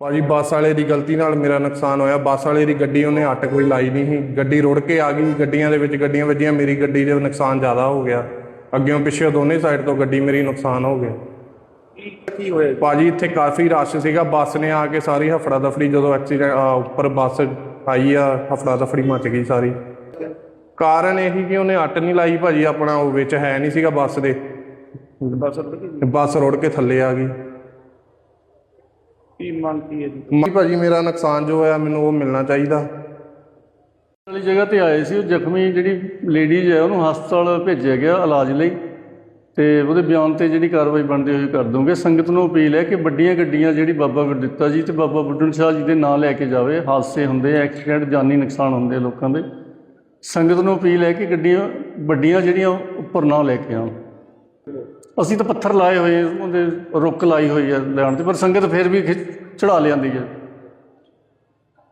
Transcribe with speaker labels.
Speaker 1: ਭਾਜੀ ਬੱਸ ਵਾਲੇ ਦੀ ਗਲਤੀ ਨਾਲ ਮੇਰਾ ਨੁਕਸਾਨ ਹੋਇਆ। ਬੱਸ ਵਾਲੇ ਦੀ ਗੱਡੀ ਉਹਨੇ ਅੱਟ ਕੋਈ ਲਾਈ ਨਹੀਂ ਸੀ, ਗੱਡੀ ਰੁੜ ਕੇ ਆ ਗਈ, ਗੱਡੀਆਂ ਦੇ ਵਿੱਚ ਗੱਡੀਆਂ ਵੱਜੀਆਂ, ਮੇਰੀ ਗੱਡੀ ਦੇ ਨੁਕਸਾਨ ਜ਼ਿਆਦਾ ਹੋ ਗਿਆ। ਅੱਗਿਓਂ ਪਿੱਛੇ ਦੋਨੇ ਸਾਈਡ ਤੋਂ ਗੱਡੀ ਮੇਰੀ ਨੁਕਸਾਨ ਹੋ ਗਿਆ।
Speaker 2: ਕੀ ਹੋਇਆ
Speaker 1: ਭਾਜੀ ਇੱਥੇ ਕਾਫੀ ਰਸ਼ ਸੀਗਾ, ਬੱਸ ਨੇ ਆ ਕੇ ਸਾਰੀ ਹਫੜਾ ਦਫੜੀ, ਜਦੋਂ ਐਕਸੀਡੈਂਟ ਉੱਪਰ ਬੱਸ ਆਈ ਆ ਹਫੜਾ ਦਫੜੀ ਮਚ ਗਈ ਸਾਰੀ। ਕਾਰਨ ਇਹੀ ਕਿ ਉਹਨੇ ਅੱਟ ਨਹੀਂ ਲਾਈ ਭਾਜੀ, ਆਪਣਾ ਉਹ ਵਿੱਚ ਹੈ ਨਹੀਂ ਸੀਗਾ ਬੱਸ ਦੇ, ਬੱਸ ਰੁੜ ਕੇ ਥੱਲੇ ਆ ਗਈ।
Speaker 2: ਕੀ ਮੰਗ ਕੀ ਹੈ ਜੀ?
Speaker 1: ਭਾਜੀ ਮੇਰਾ ਨੁਕਸਾਨ ਜੋ ਹੋਇਆ ਮੈਨੂੰ ਉਹ ਮਿਲਣਾ ਚਾਹੀਦਾ।
Speaker 3: ਵਾਲੀ ਜਗ੍ਹਾ ਤੇ ਆਏ ਸੀ, ਉਹ ਜ਼ਖਮੀ ਜਿਹੜੀ ਲੇਡੀਜ਼ ਹੈ ਉਹਨੂੰ ਹਸਪਤਾਲ ਭੇਜਿਆ ਗਿਆ ਇਲਾਜ ਲਈ, ਤੇ ਉਹਦੇ ਬਿਆਨ ਤੇ ਜਿਹੜੀ ਕਾਰਵਾਈ ਬਣਦੀ ਹੋਈ ਕਰ ਦੂੰਗੇ। ਸੰਗਤ ਨੂੰ ਅਪੀਲ ਹੈ ਕਿ ਵੱਡੀਆਂ ਗੱਡੀਆਂ ਜਿਹੜੀ ਬਾਬਾ ਗੁਰਦਿੱਤਾ ਜੀ ਤੇ ਬਾਬਾ ਬੁੱਢਣ ਸ਼ਾਹ ਜੀ ਦੇ ਨਾਂ ਲੈ ਕੇ ਜਾਵੇ। ਹਾਦਸੇ ਹੁੰਦੇ, ਐਕਸੀਡੈਂਟ, ਜਾਨੀ ਨੁਕਸਾਨ ਹੁੰਦੇ ਲੋਕਾਂ ਦੇ। ਸੰਗਤ ਨੂੰ ਅਪੀਲ ਹੈ ਕਿ ਗੱਡੀਆਂ ਵੱਡੀਆਂ ਜਿਹੜੀਆਂ ਉੱਪਰ ਨਾ ਲੈ ਕੇ ਆਉਣ। ਅਸੀਂ ਤਾਂ ਪੱਥਰ ਲਾਏ ਹੋਏ, ਉਹਦੇ ਰੁੱਕ ਲਾਈ ਹੋਈ ਹੈ ਲੈਣ 'ਤੇ, ਪਰ ਸੰਗਤ ਫਿਰ ਵੀ ਚੜ੍ਹਾ ਲਿਆਂਦੀ ਹੈ।